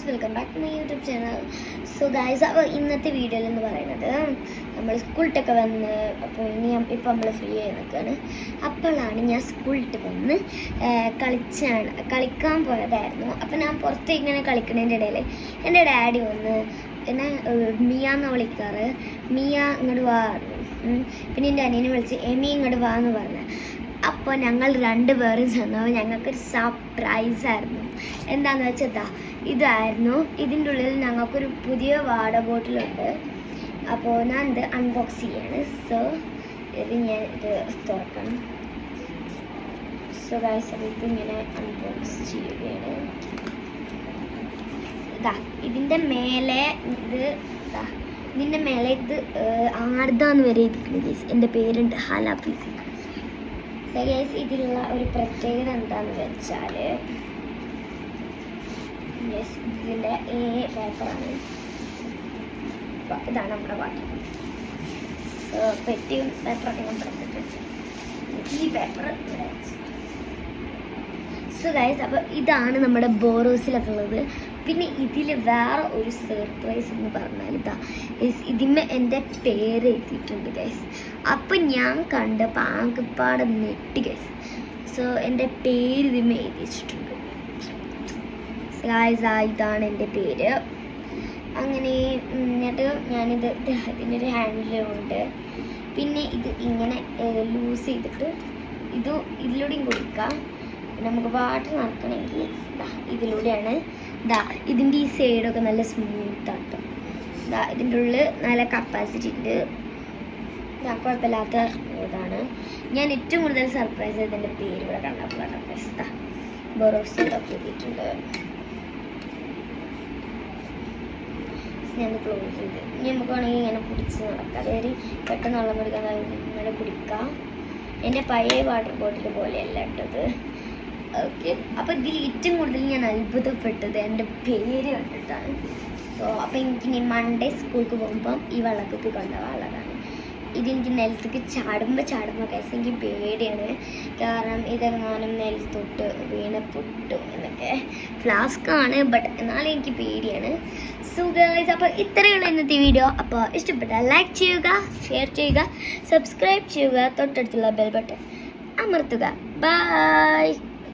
Welcome back to my YouTube channel. So guys, അപ്പോൾ ഇന്നത്തെ വീഡിയോയിൽ എന്ന് പറയുന്നത് നമ്മൾ സ്കൂളിട്ടൊക്കെ വന്ന് അപ്പോൾ ഇപ്പോൾ നമ്മൾ ഫ്രീ ആയി നിൽക്കുകയാണ്. അപ്പോഴാണ് ഞാൻ സ്കൂളിട്ട് വന്ന് കളിക്കാൻ പോയതായിരുന്നു. അപ്പോൾ ഞാൻ പുറത്ത് ഇങ്ങനെ കളിക്കുന്നതിൻ്റെ ഇടയിൽ എൻ്റെ ഡാഡി വന്ന് എന്നെ മിയ എന്ന് വിളിക്കാറ്. മിയ ഇങ്ങോട്ട് വാ. പിന്നെ എൻ്റെ അനിയനെ വിളിച്ച് എമി ഇങ്ങോട്ട് വാ എന്ന് പറഞ്ഞു. അപ്പോൾ ഞങ്ങൾ രണ്ടുപേരും ചെന്നപ്പോൾ ഞങ്ങൾക്കൊരു സർപ്രൈസായിരുന്നു. എന്താണെന്ന് വെച്ചാൽ ഇതായിരുന്നു. ഇതിൻ്റെ ഉള്ളിൽ ഞങ്ങൾക്കൊരു പുതിയ വാട്ടർ ബോട്ടിലുണ്ട്. അപ്പോൾ ഞാൻ ഇത് അൺബോക്സ് ചെയ്യാണ്. സോ ഞാൻ ഇത് തുറക്കണം. സോ ഗൈസ്, അപ്പോൾ ഇതിങ്ങനെ അൺബോക്സ് ചെയ്യുകയാണ്. ഇതിൻ്റെ മേലെ ഇത് ആർദാന്ന് വരെ ഇരിക്കുന്നത്. എൻ്റെ പേരുണ്ട് ഹാലാഫീസി. ഗൈസ്, ഇതിലുള്ള ഒരു പ്രത്യേകത എന്താണെന്ന് വെച്ചാൽ ഇതിൻ്റെ പേപ്പറാണ്. ഇതാണ് നമ്മുടെ വാട്ടർ. പെറ്റിയും പേപ്പറൊക്കെ ഞാൻ പറഞ്ഞിട്ടുണ്ട്. ഈ പേപ്പർ സോ ഗൈസ്, അപ്പോൾ ഇതാണ് നമ്മുടെ ബോറോസിലൊക്കെ ഉള്ളത്. പിന്നെ ഇതിൽ വേറെ ഒരു സർപ്രൈസ് എന്ന് പറഞ്ഞാൽ ഇതിന്മേ എൻ്റെ പേര് എഴുതിയിട്ടുണ്ട് ഗൈസ്. അപ്പം ഞാൻ കണ്ടപ്പോൾ ആകെപ്പാടെ നെട്ടി ഗൈസ്. സോ എൻ്റെ പേര് ഇതിന്മേ എഴുതി വെച്ചിട്ടുണ്ട് ഗൈസ്. ഇതാണ് എൻ്റെ പേര്. അങ്ങനെ എന്നിട്ട് ഞാനിത് ഇതിനൊരു ഹാൻഡിലുണ്ട്. പിന്നെ ഇത് ഇങ്ങനെ ലൂസ് ചെയ്തിട്ട് ഇതിലൂടെയും കൊടുക്കാം. നമുക്ക് വാട്ടർ നടക്കണമെങ്കിൽ ഇതിലൂടെയാണ്. ഇതിൻ്റെ ഈ സൈഡൊക്കെ നല്ല സ്മൂത്താട്ടോ. ഇതിൻ്റെ ഉള്ളിൽ നല്ല കപ്പാസിറ്റി ഉണ്ട്. കുഴപ്പമില്ലാത്ത ഇതാണ്. ഞാൻ ഏറ്റവും കൂടുതൽ സർപ്രൈസ് ചെയ്തതിൻ്റെ പേര് ഇവിടെ കണ്ടപ്പോൾ ബൊറോസ് ഇതൊക്കെ എഴുതിയിട്ടുണ്ട്. ഞാൻ ക്ലോസ് ചെയ്ത് ഇനി നമുക്ക് വേണമെങ്കിൽ ഇങ്ങനെ പിടിച്ച് നടക്കാം. അതായത് പെട്ടെന്ന് വെള്ളം കുടിക്കാൻ ഇങ്ങനെ കുടിക്കാം. എൻ്റെ പഴയ വാട്ടർ ബോട്ടിൽ പോലെയല്ല ഇട്ടത്. ഓക്കെ, അപ്പോൾ ഇതിൽ ഏറ്റവും കൂടുതൽ ഞാൻ അത്ഭുതപ്പെട്ടത് എൻ്റെ പേര് കണ്ടിട്ടാണ്. സോ അപ്പോൾ എനിക്കിനി മൺഡേ സ്കൂൾക്ക് പോകുമ്പം ഈ വെള്ളക്കുപ്പി കൊണ്ടുപോകാനുള്ളതാണ്. ഇതെനിക്ക് നിലത്തേക്ക് ചാടുമ്പോൾ കേസ് എനിക്ക് പേടിയാണ്. കാരണം ഇതെങ്ങാനും നിലത്തൊട്ട് വീണ് പൊട്ടും എന്നൊക്കെ. ഫ്ലാസ്കാണ്, ബട്ട് എന്നാലും എനിക്ക് പേടിയാണ്. സോ ഗൈസ്, അപ്പോൾ ഇത്രയുള്ള ഇന്നത്തെ വീഡിയോ. അപ്പോൾ ഇഷ്ടപ്പെട്ടാൽ ലൈക്ക് ചെയ്യുക, ഷെയർ ചെയ്യുക, സബ്സ്ക്രൈബ് ചെയ്യുക, തൊട്ടടുത്തുള്ള ബെൽ ബട്ടൺ അമർത്തുക. ബൈ.